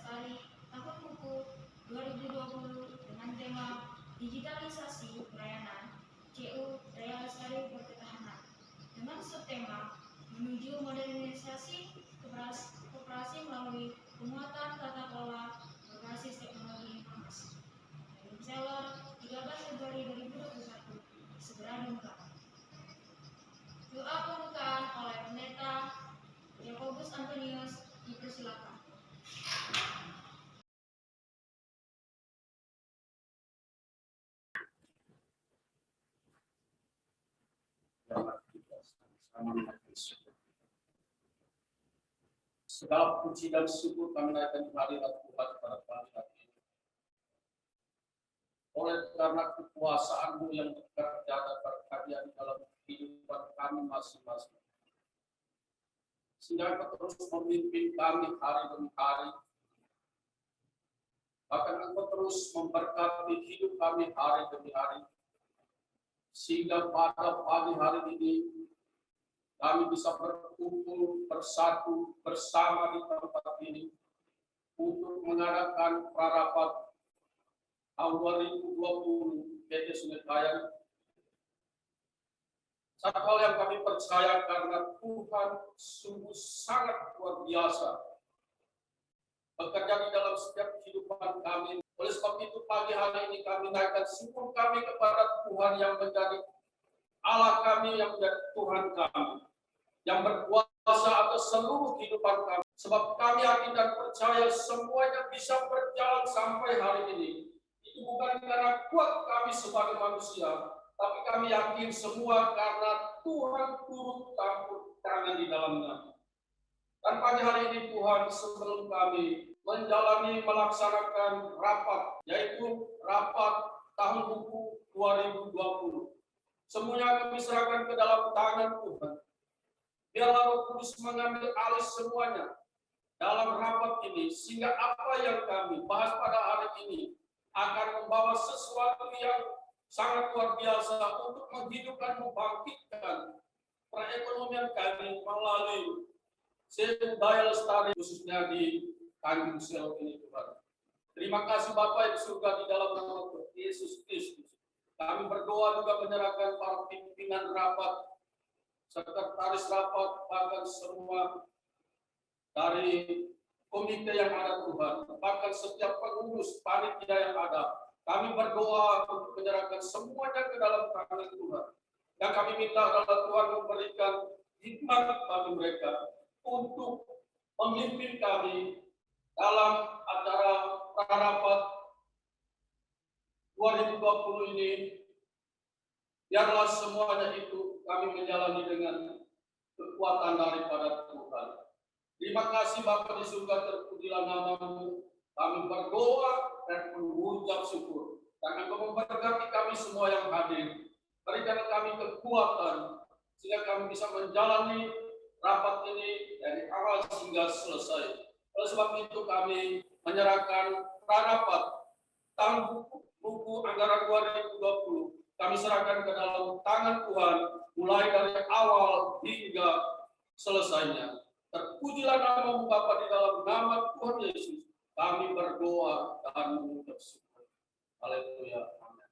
Lestari Tahun Buku 2020 dengan tema Digitalisasi Pelayanan CU Daya Lestari Berketahanan dengan subtema menuju modernisasi koperasi melalui penguatan tata kelola berbasis teknologi informasi. Seller 13 Februari 2021 segera diungkap. Doa pembukaan oleh Pendeta Yakobus Antonius dipersilakan. Segala puji dan syukur kami naikkan di hadirat Tuhan pada pagi hari ini. Oleh karena kekuasaan-Mu yang bekerja dan berkarya di dalam kehidupan kami masing-masing, sehingga Engkau terus memimpin kami hari demi hari. Bahkan Engkau terus memberkati hidup kami hari demi hari, sehingga pada pagi hari ini kami bisa berkumpul bersatu bersama di tempat ini untuk mengadakan prarapat tahun 2020 PT Sungai Kayan. Satu hal yang kami percaya karena Tuhan sungguh sangat luar biasa bekerja di dalam setiap kehidupan kami. Oleh sebab itu pagi hari ini kami naikkan syukur kami kepada Tuhan yang menjadi Allah kami, yang menjadi Tuhan kami, yang berkuasa atas seluruh kehidupan kami. Sebab kami yakin dan percaya semuanya bisa berjalan sampai hari ini. Itu bukan karena kuat kami sebagai manusia, tapi kami yakin semua karena Tuhan turut campur tangan di dalamnya. Dan pagi hari ini Tuhan, sebelum kami melaksanakan rapat, yaitu rapat tahun buku 2020, semuanya kami serahkan ke dalam tangan Tuhan. Biarlah Roh Kudus mengambil alih semuanya dalam rapat ini, sehingga apa yang kami bahas pada hari ini akan membawa sesuatu yang sangat luar biasa untuk menghidupkan, membangkitkan perekonomian kami melalui Daya Lestari, khususnya di Tanjung Selok ini, Tuhan. Terima kasih Bapak yang surga, di dalam nama Yesus Kristus. Kami berdoa juga menyerahkan para pimpinan rapat, sekretaris rapat, bahkan semua dari komite yang ada Tuhan, bahkan setiap pengurus panitia yang ada. Kami berdoa untuk menyerahkan semuanya ke dalam tangan Tuhan. Yang kami minta adalah Tuhan memberikan hikmat bagi mereka untuk memimpin kami dalam acara prarapat 2020 ini. Biarlah semuanya itu kami menjalani dengan kekuatan daripada Tuhan. Terima kasih Bapa di surga, terpujilah nama-Mu. Kami berdoa dan mengucap syukur. Dan Engkau memberkati kami semua yang hadir. Berikan kami kekuatan sehingga kami bisa menjalani rapat ini dari awal hingga selesai. Oleh sebab itu kami menyerahkan prarapat tahun buku anggaran 2020. Kami serahkan ke dalam tangan Tuhan, mulai dari awal hingga selesainya. Terpujilah nama-Mu Bapa, di dalam nama Tuhan Yesus kami berdoa dan mengucap syukur. Haleluya. Amin.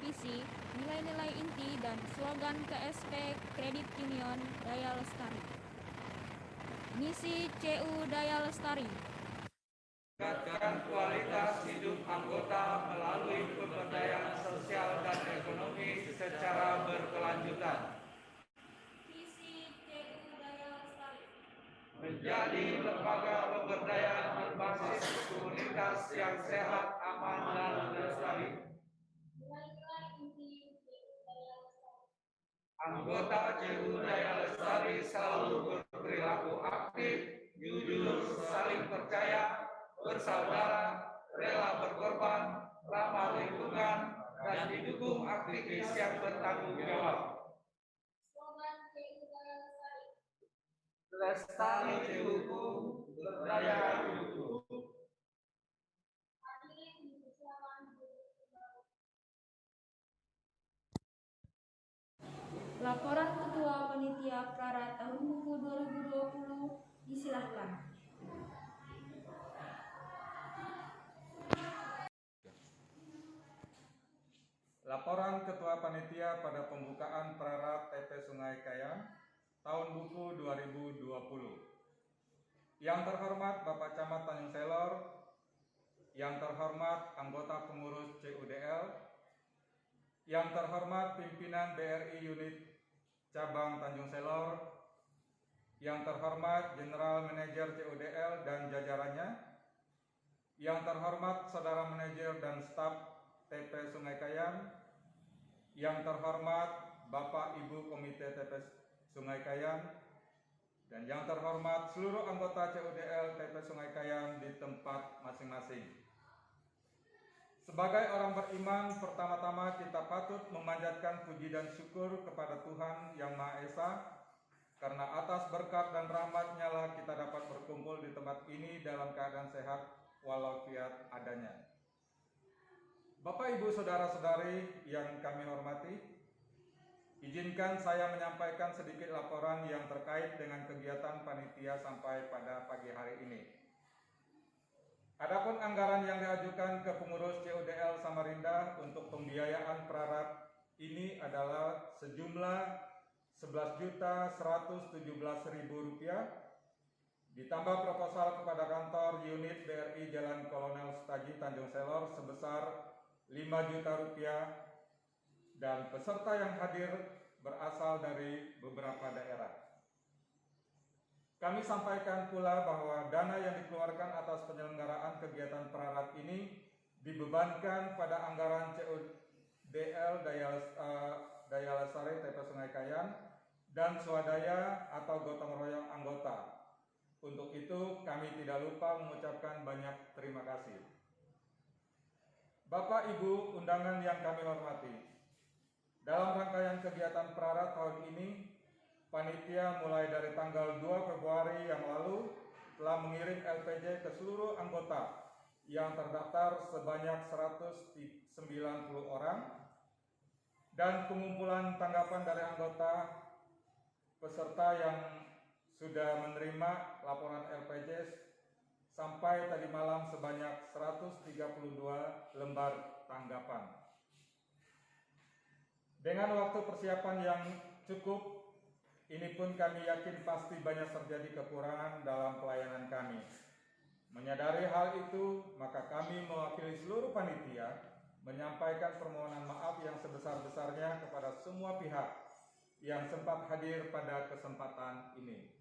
visi, nilai-nilai inti, dan slogan KSP Kredit Union Daya Lestari. Misi CU Daya Lestari: meningkatkan kualitas hidup anggota melalui pemberdayaan sosial dan ekonomi secara berkelanjutan. Visi CU Daya Lestari: Menjadi lembaga pemberdayaan berbasis komunitas yang sehat, aman, dan lestari. nilai-nilai inti CU Daya Lestari: Anggota CU Daya Lestari selalu berperilaku aktif, jujur, saling percaya, bersaudara, rela berkorban, ramah lingkungan, dan didukung aktivis yang bertanggung jawab. Slogan CU Daya Lestari: Lestari CU-ku, berdaya hidupku. Hadirin dipersilakan duduk kembali. Laporan Ketua Panitia Prarat tahun buku 2020 disilahkan. Laporan Ketua Panitia pada pembukaan Prarat TP Sungai Kayan tahun buku 2020. Yang terhormat Bapak Camat Tanjung Selor, yang terhormat anggota pengurus CUDL, yang terhormat pimpinan BRI Unit Cabang Tanjung Selor, yang terhormat General Manager CUDL dan jajarannya, yang terhormat Saudara Manajer dan Staf TP Sungai Kayan, yang terhormat Bapak Ibu Komite TP Sungai Kayan, dan yang terhormat seluruh anggota CUDL TP Sungai Kayan di tempat masing-masing. Sebagai orang beriman, pertama-tama kita patut memanjatkan puji dan syukur kepada Tuhan Yang Maha Esa, karena atas berkat dan rahmat-Nya lah kita dapat berkumpul di tempat ini dalam keadaan sehat walafiat adanya. Bapak, Ibu, Saudara-saudari yang kami hormati, izinkan saya menyampaikan sedikit laporan yang terkait dengan kegiatan panitia sampai pada pagi hari ini. Adapun anggaran yang diajukan ke pengurus CUDL Samarinda untuk pembiayaan prarat ini adalah sejumlah Rp11.117.000 ditambah proposal kepada kantor unit BRI Jalan Kolonel Sutaji Tanjung Selor sebesar Rp5 juta, dan peserta yang hadir berasal dari beberapa daerah. Kami sampaikan pula bahwa dana yang dikeluarkan atas penyelenggaraan kegiatan prarat ini dibebankan pada anggaran CUDL Daya Lestari TP Sungai Kayan dan swadaya atau gotong royong anggota. Untuk itu kami tidak lupa mengucapkan banyak terima kasih. Bapak, Ibu, undangan yang kami hormati, dalam rangkaian kegiatan prarat tahun ini, panitia mulai dari tanggal 2 Februari yang lalu telah mengirim LPJ ke seluruh anggota yang terdaftar sebanyak 190 orang, dan pengumpulan tanggapan dari anggota peserta yang sudah menerima laporan LPJ sampai tadi malam sebanyak 132 lembar tanggapan. Dengan waktu persiapan yang cukup, ini pun kami yakin pasti banyak terjadi kekurangan dalam pelayanan kami. Menyadari hal itu, maka kami mewakili seluruh panitia menyampaikan permohonan maaf yang sebesar-besarnya kepada semua pihak yang sempat hadir pada kesempatan ini.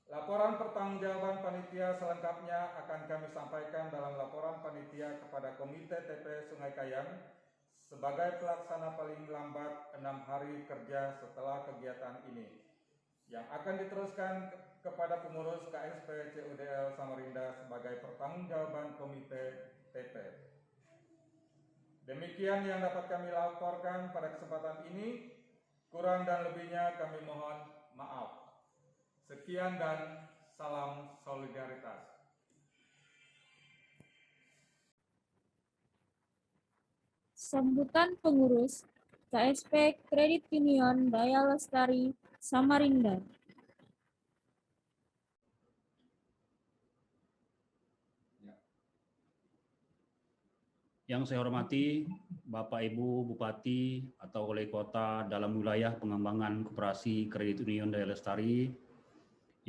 Laporan pertanggungjawaban panitia selengkapnya akan kami sampaikan dalam laporan panitia kepada Komite TP Sungai Kayan sebagai pelaksana paling lambat 6 hari kerja setelah kegiatan ini, yang akan diteruskan kepada pengurus KSP CUDL Samarinda sebagai pertanggungjawaban Komite TP. Demikian yang dapat kami laporkan pada kesempatan ini. Kurang dan lebihnya kami mohon maaf. Sekian dan salam solidaritas. Sambutan pengurus KSP Kredit Union Daya Lestari Samarinda. Yang saya hormati Bapak Ibu Bupati atau Wali Kota dalam wilayah pengembangan Koperasi Kredit Union Daya Lestari.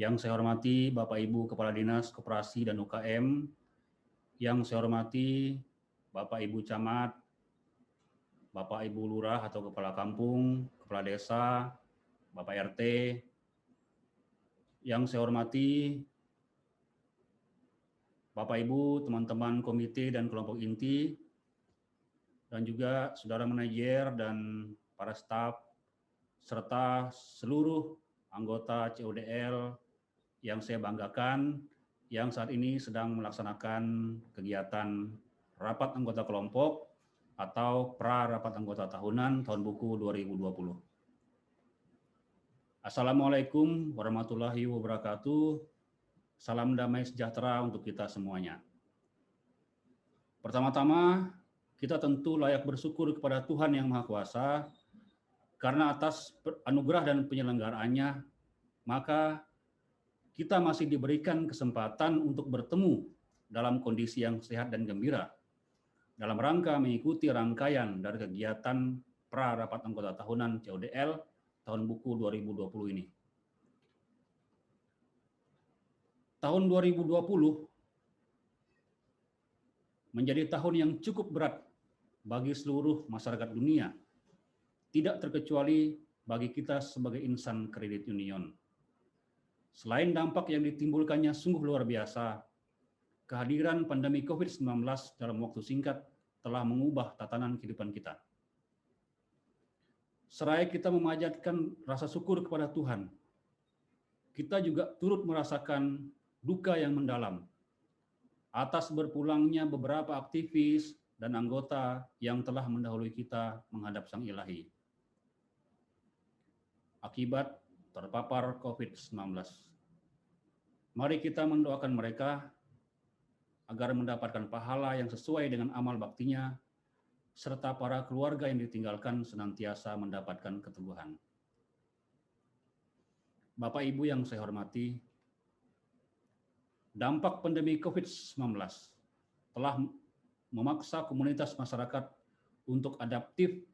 Yang saya hormati Bapak Ibu Kepala Dinas Koperasi dan UKM. Yang saya hormati Bapak Ibu Camat, Bapak Ibu Lurah atau Kepala Kampung, Kepala Desa, Bapak RT. Yang saya hormati Bapak Ibu, teman-teman komite dan kelompok inti, dan juga saudara manajer dan para staf, serta seluruh anggota CODL yang saya banggakan, yang saat ini sedang melaksanakan kegiatan rapat anggota kelompok atau pra-rapat anggota tahunan tahun buku 2020. Assalamualaikum warahmatullahi wabarakatuh. Salam damai sejahtera untuk kita semuanya. Pertama-tama, kita tentu layak bersyukur kepada Tuhan Yang Maha Kuasa karena atas anugerah dan penyelenggaraannya, maka kita masih diberikan kesempatan untuk bertemu dalam kondisi yang sehat dan gembira dalam rangka mengikuti rangkaian dari kegiatan pra-rapat anggota tahunan CODL tahun buku 2020 ini. Tahun 2020 menjadi tahun yang cukup berat bagi seluruh masyarakat dunia, tidak terkecuali bagi kita sebagai insan kredit union. Selain dampak yang ditimbulkannya sungguh luar biasa, kehadiran pandemi COVID-19 dalam waktu singkat telah mengubah tatanan kehidupan kita. Seraya kita memanjatkan rasa syukur kepada Tuhan, kita juga turut merasakan duka yang mendalam atas berpulangnya beberapa aktivis dan anggota yang telah mendahului kita menghadap Sang Ilahi akibat terpapar COVID-19. Mari kita mendoakan mereka agar mendapatkan pahala yang sesuai dengan amal baktinya, serta para keluarga yang ditinggalkan senantiasa mendapatkan keteguhan. Bapak Ibu yang saya hormati, dampak pandemi COVID-19 telah memaksa komunitas masyarakat untuk adaptif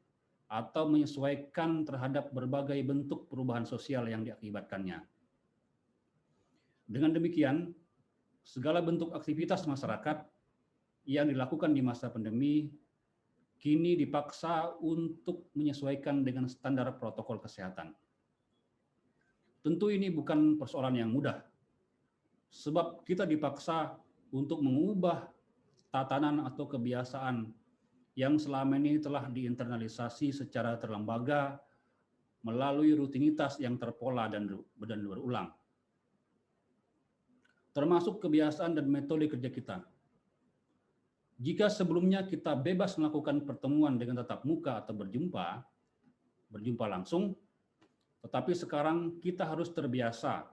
atau menyesuaikan terhadap berbagai bentuk perubahan sosial yang diakibatkannya. Dengan demikian, segala bentuk aktivitas masyarakat yang dilakukan di masa pandemi kini dipaksa untuk menyesuaikan dengan standar protokol kesehatan. Tentu ini bukan persoalan yang mudah, sebab kita dipaksa untuk mengubah tatanan atau kebiasaan yang selama ini telah diinternalisasi secara terlembaga melalui rutinitas yang terpola dan berulang. Termasuk kebiasaan dan metode kerja kita. Jika sebelumnya kita bebas melakukan pertemuan dengan tatap muka atau berjumpa langsung, tetapi sekarang kita harus terbiasa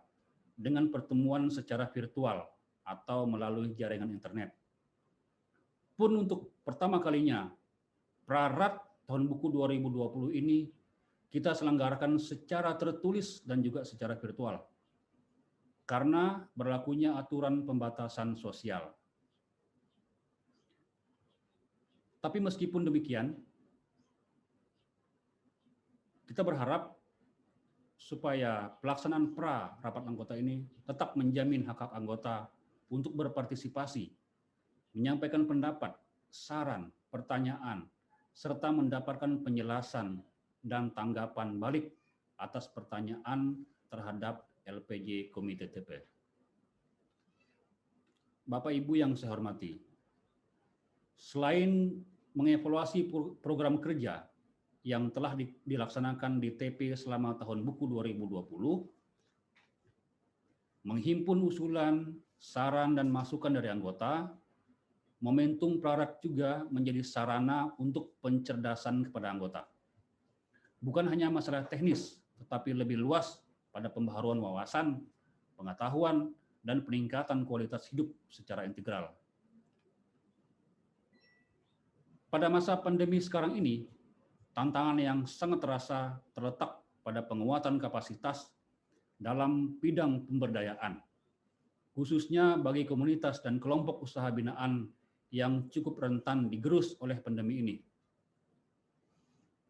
dengan pertemuan secara virtual atau melalui jaringan internet. Pun untuk pertama kalinya, Prarat tahun buku 2020 ini kita selenggarakan secara tertulis dan juga secara virtual, karena berlakunya aturan pembatasan sosial. Tapi meskipun demikian, kita berharap supaya pelaksanaan pra-rapat anggota ini tetap menjamin hak-hak anggota untuk berpartisipasi, menyampaikan pendapat, saran, pertanyaan, serta mendapatkan penjelasan dan tanggapan balik atas pertanyaan terhadap LPJ Komite TP. Bapak Ibu yang saya hormati, selain mengevaluasi program kerja yang telah dilaksanakan di TP selama tahun buku 2020, menghimpun usulan, saran, dan masukan dari anggota, momentum Prarat juga menjadi sarana untuk pencerdasan kepada anggota. Bukan hanya masalah teknis, tetapi lebih luas pada pembaharuan wawasan, pengetahuan, dan peningkatan kualitas hidup secara integral. Pada masa pandemi sekarang ini, tantangan yang sangat terasa terletak pada penguatan kapasitas dalam bidang pemberdayaan, khususnya bagi komunitas dan kelompok usaha binaan yang cukup rentan digerus oleh pandemi ini.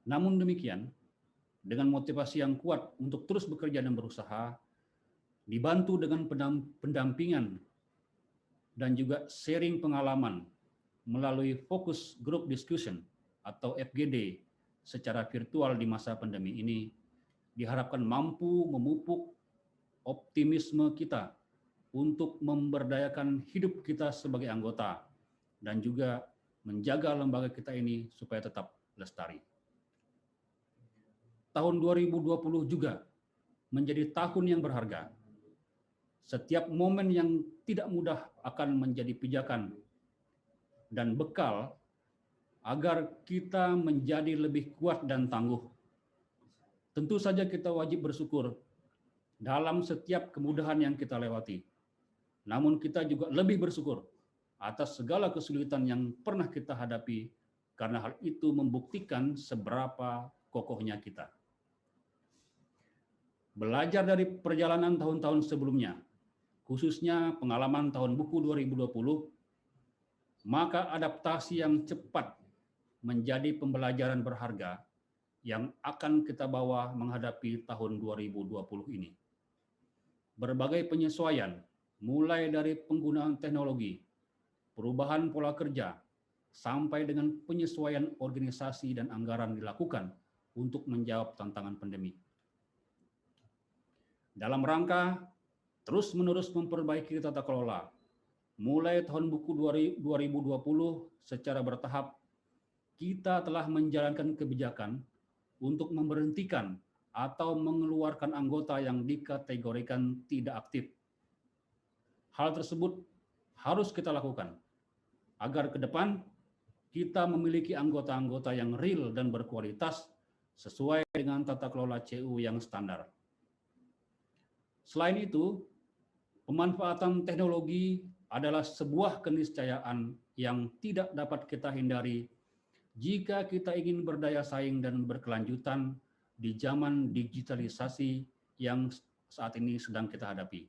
Namun demikian, dengan motivasi yang kuat untuk terus bekerja dan berusaha, dibantu dengan pendampingan dan juga sharing pengalaman melalui focus group discussion atau FGD secara virtual di masa pandemi ini, diharapkan mampu memupuk optimisme kita untuk memberdayakan hidup kita sebagai anggota dan juga menjaga lembaga kita ini supaya tetap lestari. Tahun 2020 juga menjadi tahun yang berharga. Setiap momen yang tidak mudah akan menjadi pijakan dan bekal agar kita menjadi lebih kuat dan tangguh. Tentu saja kita wajib bersyukur dalam setiap kemudahan yang kita lewati. Namun kita juga lebih bersyukur atas segala kesulitan yang pernah kita hadapi, karena hal itu membuktikan seberapa kokohnya kita. Belajar dari perjalanan tahun-tahun sebelumnya, khususnya pengalaman tahun buku 2020, maka adaptasi yang cepat menjadi pembelajaran berharga yang akan kita bawa menghadapi tahun 2020 ini. Berbagai penyesuaian, mulai dari penggunaan teknologi, perubahan pola kerja, sampai dengan penyesuaian organisasi dan anggaran dilakukan untuk menjawab tantangan pandemi. Dalam rangka terus-menerus memperbaiki tata kelola, mulai tahun buku 2020 secara bertahap, kita telah menjalankan kebijakan untuk memberhentikan atau mengeluarkan anggota yang dikategorikan tidak aktif. Hal tersebut harus kita lakukan agar ke depan kita memiliki anggota-anggota yang real dan berkualitas sesuai dengan tata kelola CU yang standar. Selain itu, pemanfaatan teknologi adalah sebuah keniscayaan yang tidak dapat kita hindari jika kita ingin berdaya saing dan berkelanjutan di zaman digitalisasi yang saat ini sedang kita hadapi.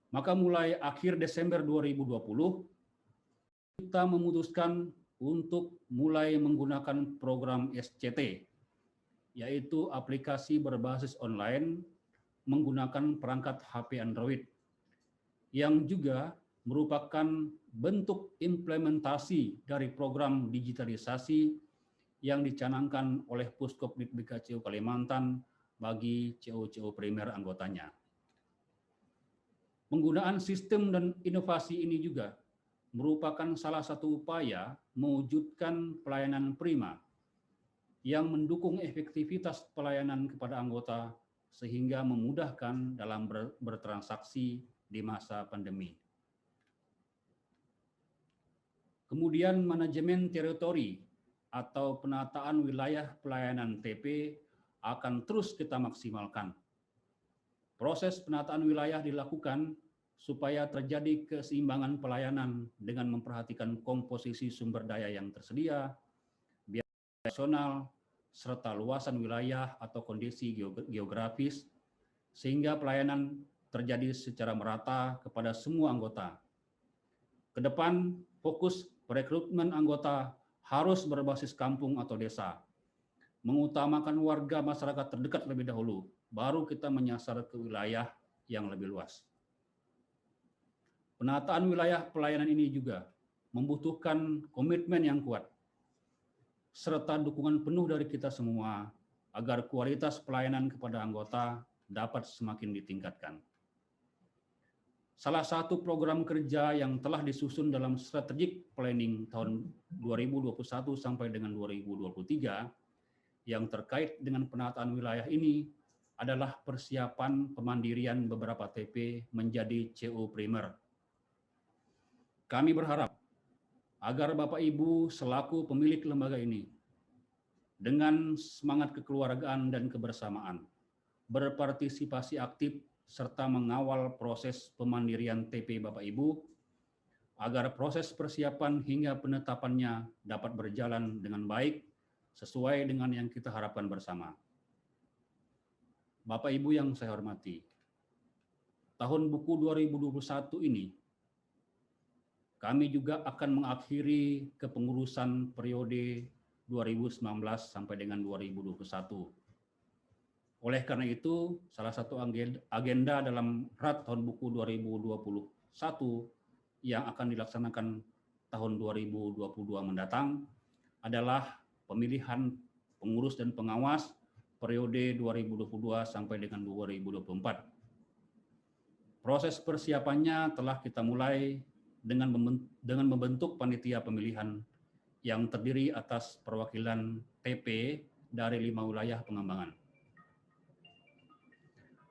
Maka mulai akhir Desember 2020, kita memutuskan untuk mulai menggunakan program SCT, yaitu aplikasi berbasis online menggunakan perangkat HP Android, yang juga merupakan bentuk implementasi dari program digitalisasi yang dicanangkan oleh Puskopdit CU Kalimantan bagi CU-CU primer anggotanya. Penggunaan sistem dan inovasi ini juga merupakan salah satu upaya mewujudkan pelayanan prima yang mendukung efektivitas pelayanan kepada anggota sehingga memudahkan dalam bertransaksi di masa pandemi. Kemudian manajemen teritori atau penataan wilayah pelayanan TP akan terus kita maksimalkan. Proses penataan wilayah dilakukan supaya terjadi keseimbangan pelayanan dengan memperhatikan komposisi sumber daya yang tersedia, biaya nasional, serta luasan wilayah atau kondisi geografis, sehingga pelayanan terjadi secara merata kepada semua anggota. Ke depan, fokus perekrutmen anggota harus berbasis kampung atau desa, mengutamakan warga masyarakat terdekat lebih dahulu, baru kita menyasar ke wilayah yang lebih luas. Penataan wilayah pelayanan ini juga membutuhkan komitmen yang kuat, serta dukungan penuh dari kita semua agar kualitas pelayanan kepada anggota dapat semakin ditingkatkan. Salah satu program kerja yang telah disusun dalam strategic planning tahun 2021 sampai dengan 2023 yang terkait dengan penataan wilayah ini adalah persiapan pemandirian beberapa TP menjadi CU primer. Kami berharap agar Bapak Ibu selaku pemilik lembaga ini dengan semangat kekeluargaan dan kebersamaan berpartisipasi aktif serta mengawal proses pemandirian TP Bapak Ibu agar proses persiapan hingga penetapannya dapat berjalan dengan baik sesuai dengan yang kita harapkan bersama. Bapak Ibu yang saya hormati, tahun buku 2021 ini kami juga akan mengakhiri kepengurusan periode 2019 sampai dengan 2021. Oleh karena itu, salah satu agenda dalam RAT tahun buku 2021 yang akan dilaksanakan tahun 2022 mendatang adalah pemilihan pengurus dan pengawas periode 2022 sampai dengan 2024. Proses persiapannya telah kita mulai dengan membentuk panitia pemilihan yang terdiri atas perwakilan TP dari 5 wilayah pengembangan.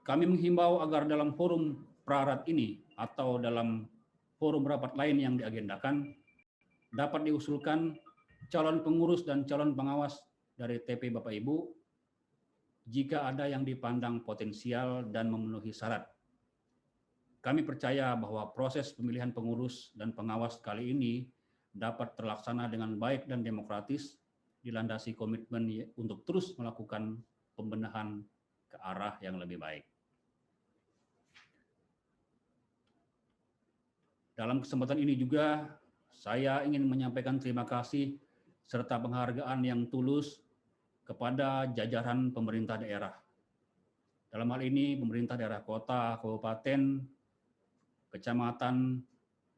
Kami menghimbau agar dalam forum prarat ini atau dalam forum rapat lain yang diagendakan dapat diusulkan calon pengurus dan calon pengawas dari TP Bapak Ibu jika ada yang dipandang potensial dan memenuhi syarat. Kami percaya bahwa proses pemilihan pengurus dan pengawas kali ini dapat terlaksana dengan baik dan demokratis, dilandasi komitmen untuk terus melakukan pembenahan ke arah yang lebih baik. Dalam kesempatan ini juga, saya ingin menyampaikan terima kasih serta penghargaan yang tulus kepada jajaran pemerintah daerah. Dalam hal ini, pemerintah daerah kota, kabupaten, kecamatan,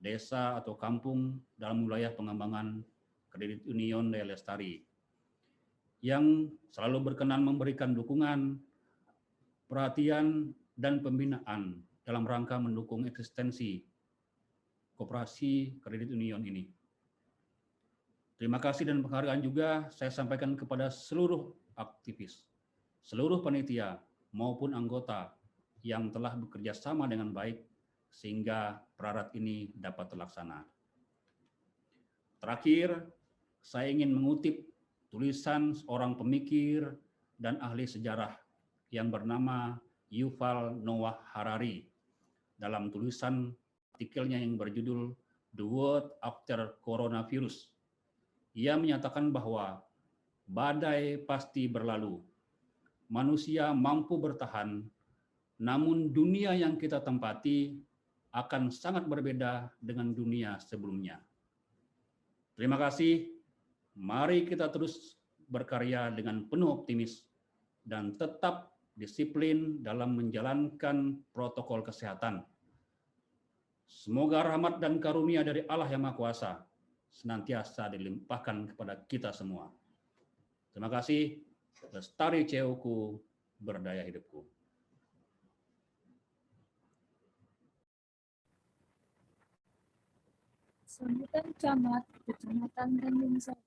desa, atau kampung dalam wilayah pengembangan Kredit Union Daya Lestari, yang selalu berkenan memberikan dukungan, perhatian, dan pembinaan dalam rangka mendukung eksistensi Koperasi Kredit Union ini. Terima kasih dan penghargaan juga saya sampaikan kepada seluruh aktivis, seluruh panitia maupun anggota yang telah bekerja sama dengan baik sehingga prarat ini dapat terlaksana. Terakhir, saya ingin mengutip tulisan seorang pemikir dan ahli sejarah yang bernama Yuval Noah Harari dalam tulisan artikelnya yang berjudul The World After Coronavirus. Ia menyatakan bahwa badai pasti berlalu. Manusia mampu bertahan, namun dunia yang kita tempati akan sangat berbeda dengan dunia sebelumnya. Terima kasih. Mari kita terus berkarya dengan penuh optimis dan tetap disiplin dalam menjalankan protokol kesehatan. Semoga rahmat dan karunia dari Allah Yang Maha Kuasa senantiasa dilimpahkan kepada kita semua. Terima kasih. Lestari CEOku, berdaya hidupku. Sambutan Camat Kecamatan Tanjung Sari.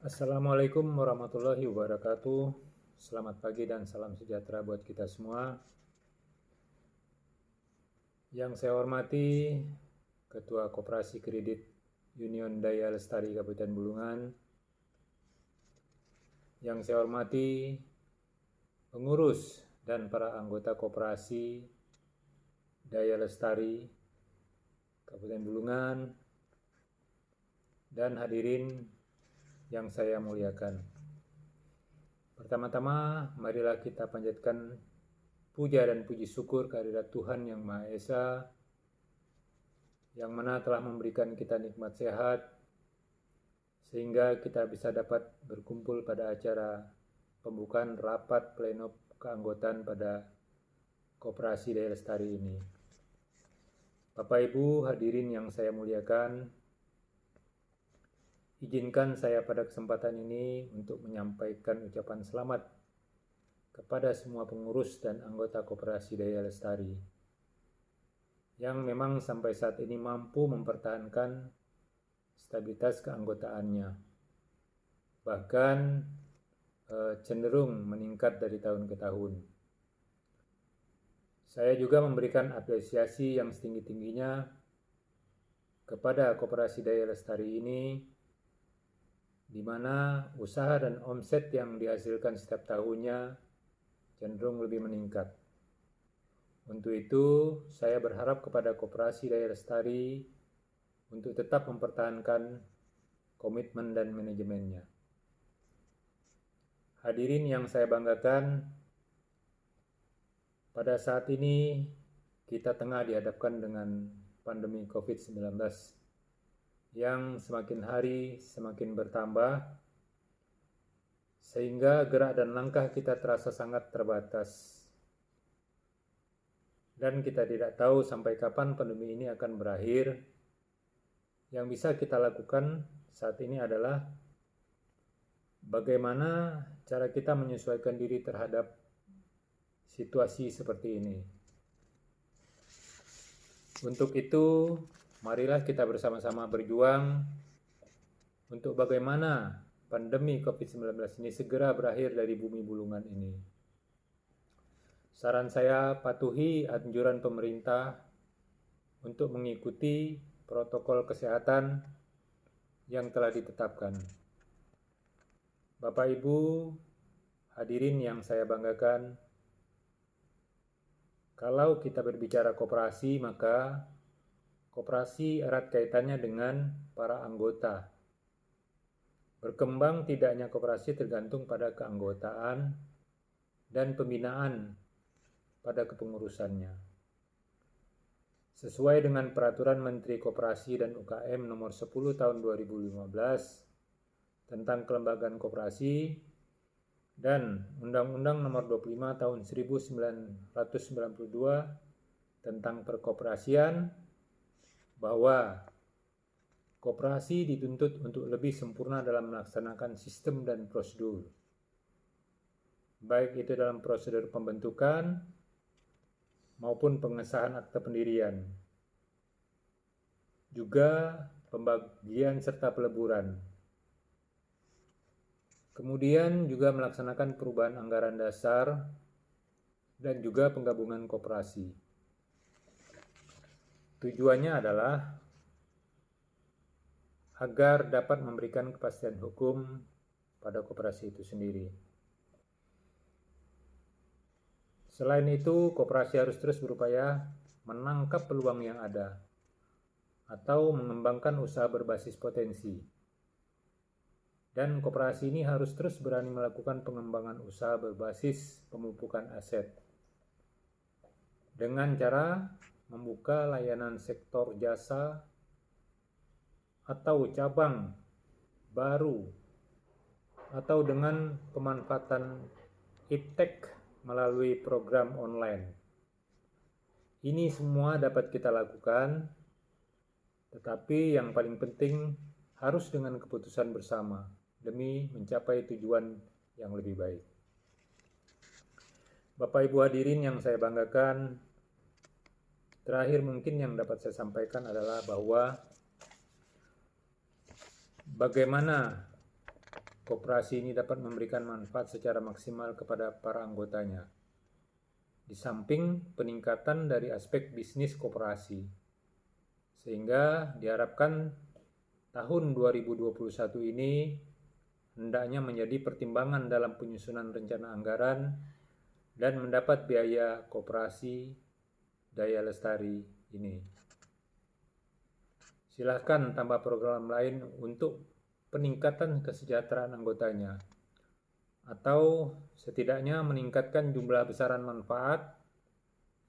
Assalamualaikum warahmatullahi wabarakatuh. Selamat pagi dan salam sejahtera buat kita semua. Yang saya hormati Ketua Koperasi Kredit Union Daya Lestari Kabupaten Bulungan. Yang saya hormati pengurus dan para anggota Koperasi Daya Lestari Kabupaten Bulungan dan hadirin yang saya muliakan. Pertama-tama, marilah kita panjatkan puja dan puji syukur kehadirat Tuhan Yang Maha Esa, yang mana telah memberikan kita nikmat sehat, sehingga kita bisa dapat berkumpul pada acara pembukaan rapat pleno keanggotaan pada Koperasi Daya Lestari ini. Bapak Ibu hadirin yang saya muliakan, izinkan saya pada kesempatan ini untuk menyampaikan ucapan selamat kepada semua pengurus dan anggota Koperasi Daya Lestari yang memang sampai saat ini mampu mempertahankan stabilitas keanggotaannya, bahkan cenderung meningkat dari tahun ke tahun. Saya juga memberikan apresiasi yang setinggi-tingginya kepada Koperasi Daya Lestari ini, di mana usaha dan omset yang dihasilkan setiap tahunnya cenderung lebih meningkat. Untuk itu, saya berharap kepada Koperasi Daya Lestari untuk tetap mempertahankan komitmen dan manajemennya. Hadirin yang saya banggakan, pada saat ini kita tengah dihadapkan dengan pandemi COVID-19 yang semakin hari semakin bertambah, sehingga gerak dan langkah kita terasa sangat terbatas. Dan kita tidak tahu sampai kapan pandemi ini akan berakhir. Yang bisa kita lakukan saat ini adalah bagaimana cara kita menyesuaikan diri terhadap situasi seperti ini. Untuk itu, marilah kita bersama-sama berjuang untuk bagaimana pandemi COVID-19 ini segera berakhir dari bumi bulungan ini. Saran saya, patuhi anjuran pemerintah untuk mengikuti protokol kesehatan yang telah ditetapkan. Bapak Ibu, hadirin yang saya banggakan, kalau kita berbicara koperasi, maka koperasi erat kaitannya dengan para anggota. Berkembang tidaknya koperasi tergantung pada keanggotaan dan pembinaan pada kepengurusannya. Sesuai dengan Peraturan Menteri Koperasi dan UKM Nomor 10 Tahun 2015 tentang Kelembagaan Koperasi dan Undang-Undang Nomor 25 Tahun 1992 tentang Perkoperasian, bahwa koperasi dituntut untuk lebih sempurna dalam melaksanakan sistem dan prosedur, baik itu dalam prosedur pembentukan maupun pengesahan akta pendirian, juga pembagian serta peleburan. Kemudian juga melaksanakan perubahan anggaran dasar dan juga penggabungan koperasi. Tujuannya adalah agar dapat memberikan kepastian hukum pada koperasi itu sendiri. Selain itu, koperasi harus terus berupaya menangkap peluang yang ada atau mengembangkan usaha berbasis potensi. Dan koperasi ini harus terus berani melakukan pengembangan usaha berbasis pemupukan aset dengan cara membuka layanan sektor jasa atau cabang baru, atau dengan pemanfaatan iptek melalui program online. Ini semua dapat kita lakukan, tetapi yang paling penting harus dengan keputusan bersama demi mencapai tujuan yang lebih baik. Bapak Ibu hadirin yang saya banggakan, terakhir mungkin yang dapat saya sampaikan adalah bahwa bagaimana koperasi ini dapat memberikan manfaat secara maksimal kepada para anggotanya, di samping peningkatan dari aspek bisnis koperasi, sehingga diharapkan tahun 2021 ini hendaknya menjadi pertimbangan dalam penyusunan rencana anggaran dan mendapat biaya koperasi Daya Lestari ini. Silahkan tambah program lain untuk peningkatan kesejahteraan anggotanya, atau setidaknya meningkatkan jumlah besaran manfaat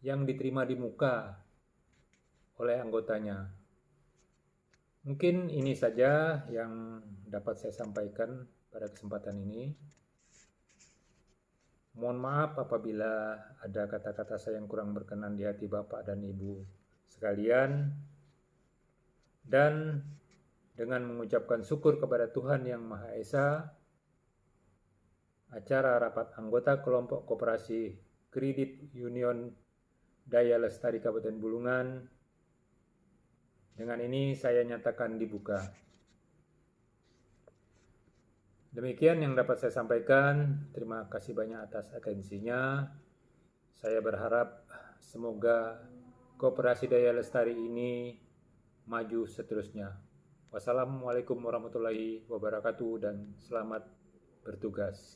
yang diterima di muka oleh anggotanya. Mungkin ini saja yang dapat saya sampaikan pada kesempatan ini. Mohon maaf apabila ada kata-kata saya yang kurang berkenan di hati Bapak dan Ibu sekalian. Dan dengan mengucapkan syukur kepada Tuhan Yang Maha Esa, acara rapat anggota kelompok koperasi Kredit Union Daya Lestari Kabupaten Bulungan dengan ini saya nyatakan dibuka. Demikian yang dapat saya sampaikan. Terima kasih banyak atas atensinya. Saya berharap semoga Koperasi Daya Lestari ini maju seterusnya. Wassalamualaikum warahmatullahi wabarakatuh dan selamat bertugas.